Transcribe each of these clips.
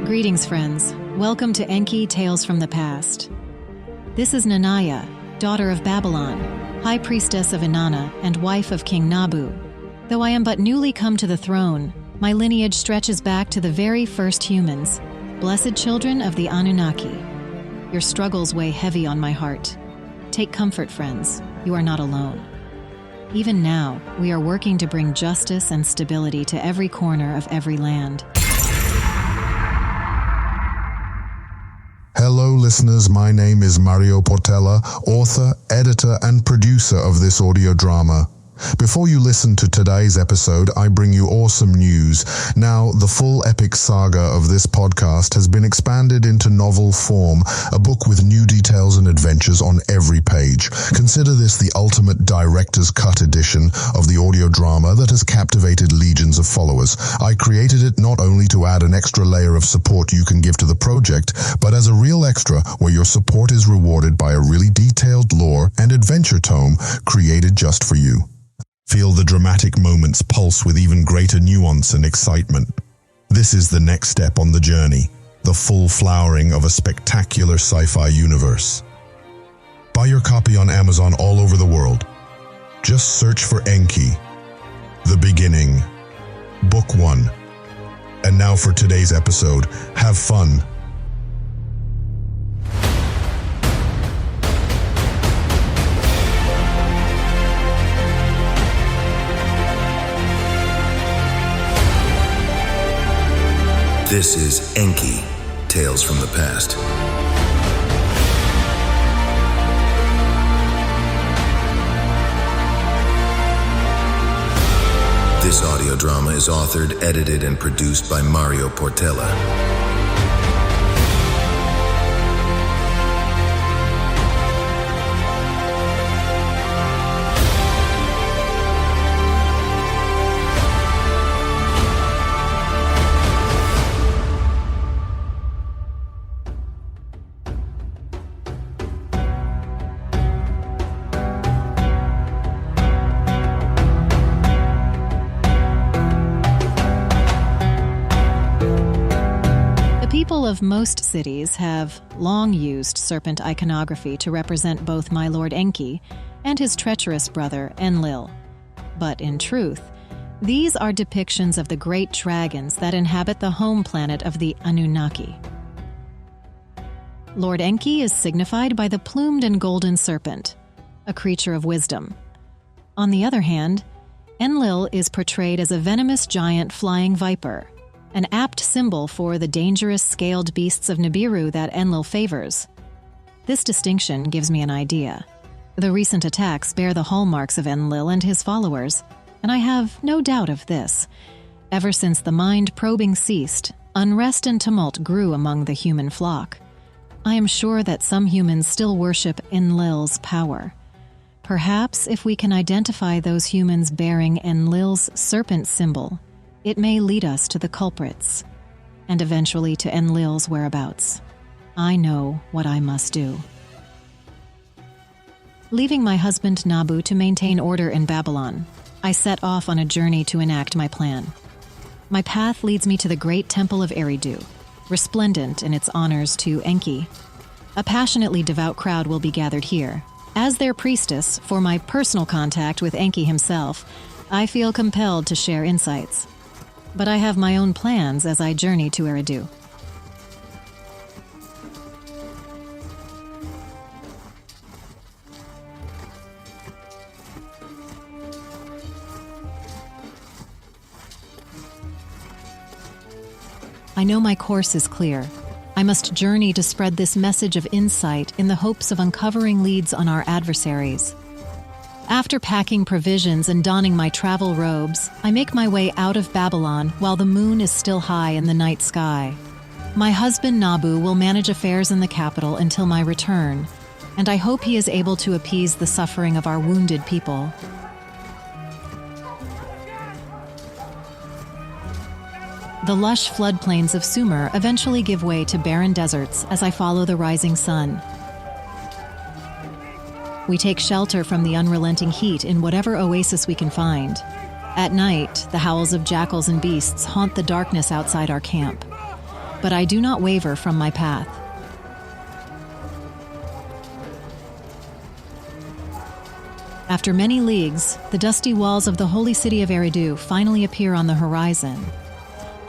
Greetings, friends. Welcome to Enki Tales from the Past. This is Nanaya, daughter of Babylon, high priestess of Inanna, and wife of King Nabu. Though I am but newly come to the throne, my lineage stretches back to the very first humans, blessed children of the Anunnaki. Your struggles weigh heavy on my heart. Take comfort, friends. You are not alone. Even now, we are working to bring justice and stability to every corner of every land. Hello listeners, my name is Mário Portela, author, editor and producer of this audio drama. Before you listen to today's episode, I bring you awesome news. Now, the full epic saga of this podcast has been expanded into novel form, a book with new details and adventures on every page. Consider this the ultimate director's cut edition of the audio drama that has captivated legions of followers. I created it not only to add an extra layer of support you can give to the project, but as a real extra where your support is rewarded by a really detailed lore and adventure tome created just for you. Feel the dramatic moments pulse with even greater nuance and excitement. This is the next step on the journey, the full flowering of a spectacular sci-fi universe. Buy your copy on Amazon all over the world. Just search for Enki, The Beginning, Book 1. And now for today's episode, have fun. This is Enki, Tales from the Past. This audio drama is authored, edited, and produced by Mário Portela. People of most cities have long used serpent iconography to represent both my lord Enki and his treacherous brother Enlil. But in truth, these are depictions of the great dragons that inhabit the home planet of the Anunnaki. Lord Enki is signified by the plumed and golden serpent, a creature of wisdom. On the other hand, Enlil is portrayed as a venomous giant flying viper, an apt symbol for the dangerous scaled beasts of Nibiru that Enlil favors. This distinction gives me an idea. The recent attacks bear the hallmarks of Enlil and his followers, and I have no doubt of this. Ever since the mind probing ceased, unrest and tumult grew among the human flock. I am sure that some humans still worship Enlil's power. Perhaps if we can identify those humans bearing Enlil's serpent symbol, it may lead us to the culprits, and eventually to Enlil's whereabouts. I know what I must do. Leaving my husband Nabu to maintain order in Babylon, I set off on a journey to enact my plan. My path leads me to the great temple of Eridu, resplendent in its honors to Enki. A passionately devout crowd will be gathered here. As their priestess, for my personal contact with Enki himself, I feel compelled to share insights. But I have my own plans as I journey to Eridu. I know my course is clear. I must journey to spread this message of insight in the hopes of uncovering leads on our adversaries. After packing provisions and donning my travel robes, I make my way out of Babylon while the moon is still high in the night sky. My husband Nabu will manage affairs in the capital until my return, and I hope he is able to appease the suffering of our wounded people. The lush floodplains of Sumer eventually give way to barren deserts as I follow the rising sun. We take shelter from the unrelenting heat in whatever oasis we can find. At night, the howls of jackals and beasts haunt the darkness outside our camp. but I do not waver from my path. After many leagues, the dusty walls of the holy city of Eridu finally appear on the horizon.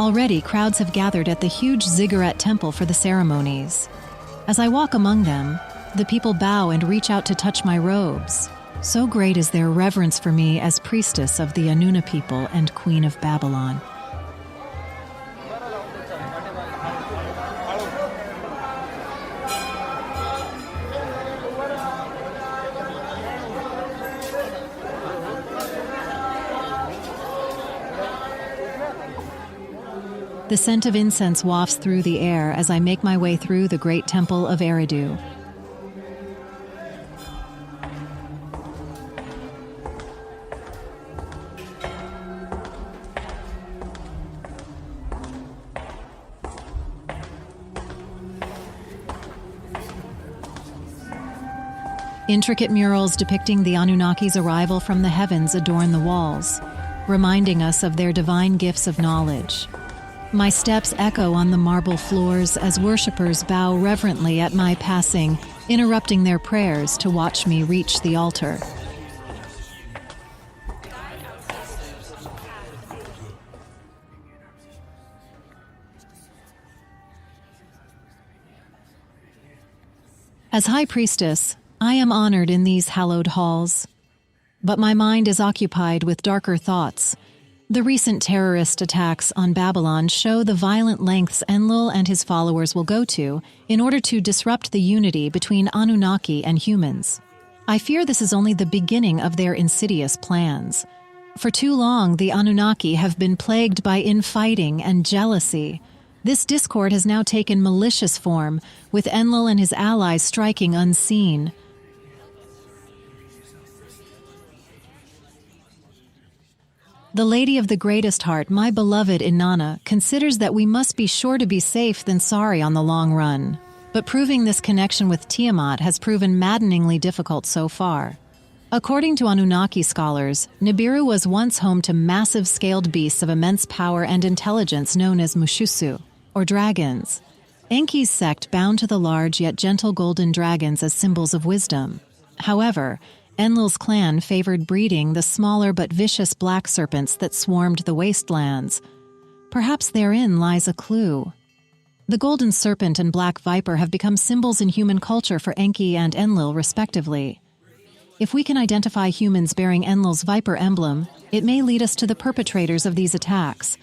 Already, crowds have gathered at the huge ziggurat temple for the ceremonies. As I walk among them, the people bow and reach out to touch my robes. So great is their reverence for me as priestess of the Anuna people and queen of Babylon. The scent of incense wafts through the air as I make my way through the great temple of Eridu. Intricate murals depicting the Anunnaki's arrival from the heavens adorn the walls, reminding us of their divine gifts of knowledge. My steps echo on the marble floors as worshippers bow reverently at my passing, interrupting their prayers to watch me reach the altar. As High Priestess, I am honored in these hallowed halls. But my mind is occupied with darker thoughts. The recent terrorist attacks on Babylon show the violent lengths Enlil and his followers will go to in order to disrupt the unity between Anunnaki and humans. I fear this is only the beginning of their insidious plans. For too long, the Anunnaki have been plagued by infighting and jealousy. This discord has now taken malicious form, with Enlil and his allies striking unseen. The Lady of the Greatest Heart, my beloved Inanna, considers that we must be sure to be safe than sorry on the long run. But proving this connection with Tiamat has proven maddeningly difficult so far. According to Anunnaki scholars, Nibiru was once home to massive scaled beasts of immense power and intelligence known as Mushusu, or dragons. Enki's sect bound to the large yet gentle golden dragons as symbols of wisdom. However, Enlil's clan favored breeding the smaller but vicious black serpents that swarmed the wastelands. Perhaps therein lies a clue. The golden serpent and black viper have become symbols in human culture for Enki and Enlil, respectively. If we can identify humans bearing Enlil's viper emblem, it may lead us to the perpetrators of these attacks.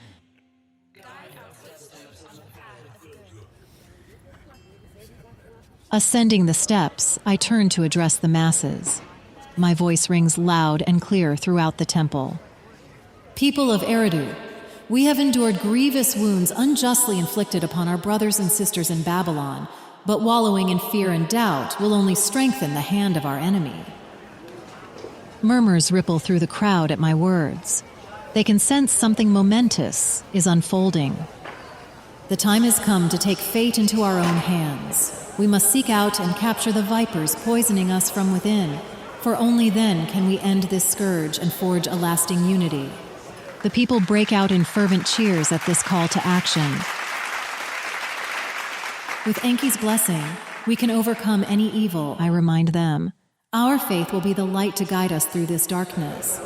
Ascending the steps, I turn to address the masses. My voice rings loud and clear throughout the temple. People of Eridu, we have endured grievous wounds unjustly inflicted upon our brothers and sisters in Babylon, but wallowing in fear and doubt will only strengthen the hand of our enemy. Murmurs ripple through the crowd at my words. They can sense something momentous is unfolding. The time has come to take fate into our own hands. We must seek out and capture the vipers poisoning us from within, for only then can we end this scourge and forge a lasting unity. The people break out in fervent cheers at this call to action. With Enki's blessing, we can overcome any evil, I remind them. Our faith will be the light to guide us through this darkness.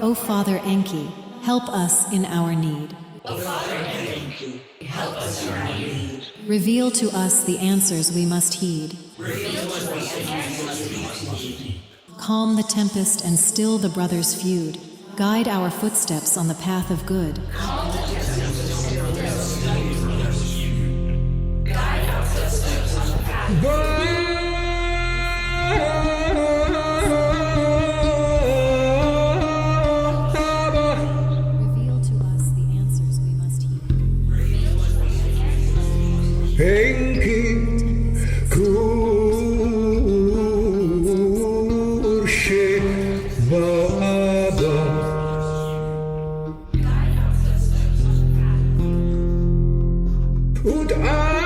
O Father Enki, help us in our need. O Father Enki, help us in our need. Reveal to us the answers we must heed. Reveal to us the answers we must heed. Calm the tempest and still the brothers' feud. Guide our footsteps on the path of good. Calm the tempest and still the brothers' feud. Guide our footsteps on the path of good. Reveal to us the answers we must heed. Enki kurşe baba udanne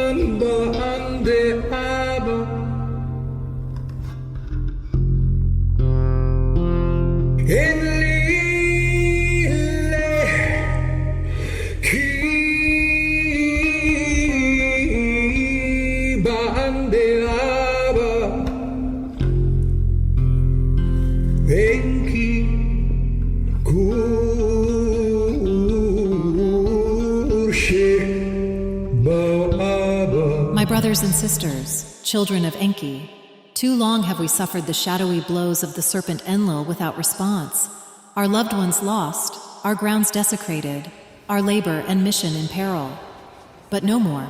an bande aba My brothers and sisters, children of Enki, too long have we suffered the shadowy blows of the serpent Enlil without response, our loved ones lost, our grounds desecrated, our labor and mission in peril. But no more.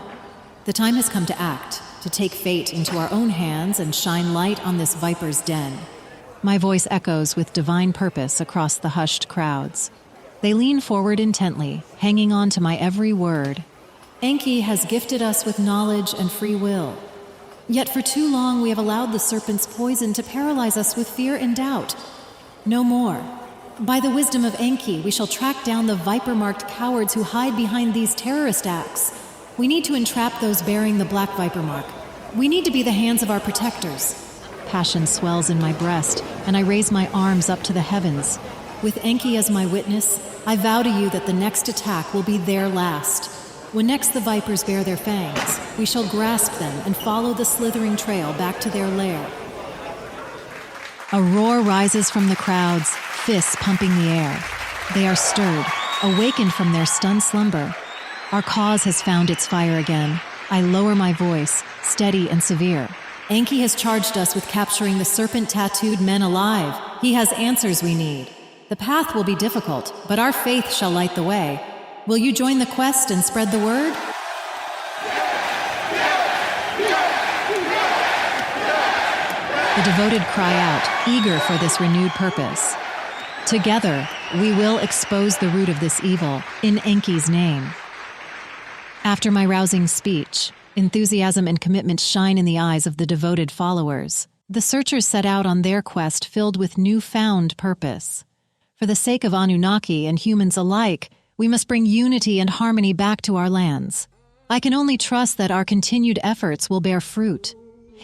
The time has come to act, to take fate into our own hands and shine light on this viper's den. My voice echoes with divine purpose across the hushed crowds. They lean forward intently, hanging on to my every word. Enki has gifted us with knowledge and free will. Yet for too long we have allowed the serpent's poison to paralyze us with fear and doubt. No more. By the wisdom of Enki, we shall track down the viper-marked cowards who hide behind these terrorist acts. We need to entrap those bearing the black viper mark. We need to be the hands of our protectors. Passion swells in my breast, and I raise my arms up to the heavens. With Enki as my witness, I vow to you that the next attack will be their last. When next the vipers bare their fangs, we shall grasp them and follow the slithering trail back to their lair. A roar rises from the crowds, fists pumping the air. They are stirred, awakened from their stunned slumber. Our cause has found its fire again. I lower my voice, steady and severe. Enki has charged us with capturing the serpent-tattooed men alive. He has answers we need. The path will be difficult, but our faith shall light the way. Will you join the quest and spread the word? The devoted cry out, eager for this renewed purpose. Together, we will expose the root of this evil, in Enki's name. After my rousing speech, enthusiasm and commitment shine in the eyes of the devoted followers. The searchers set out on their quest filled with newfound purpose. For the sake of Anunnaki and humans alike, we must bring unity and harmony back to our lands. I can only trust that our continued efforts will bear fruit.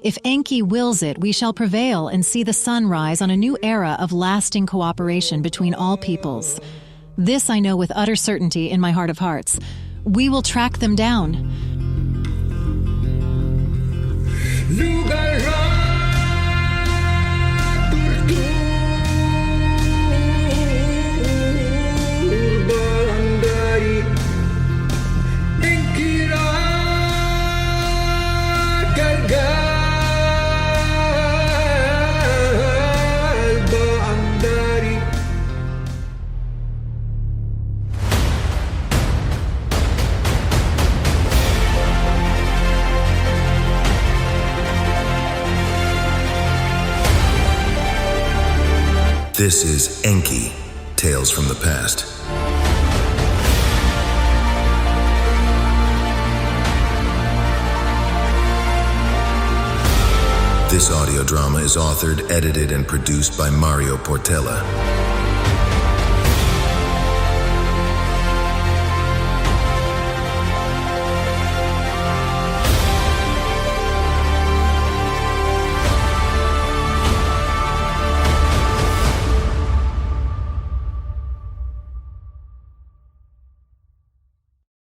If Enki wills it, we shall prevail and see the sun rise on a new era of lasting cooperation between all peoples. This I know with utter certainty in my heart of hearts. We will track them down. This is Enki, Tales from the Past. This audio drama is authored, edited, and produced by Mário Portela.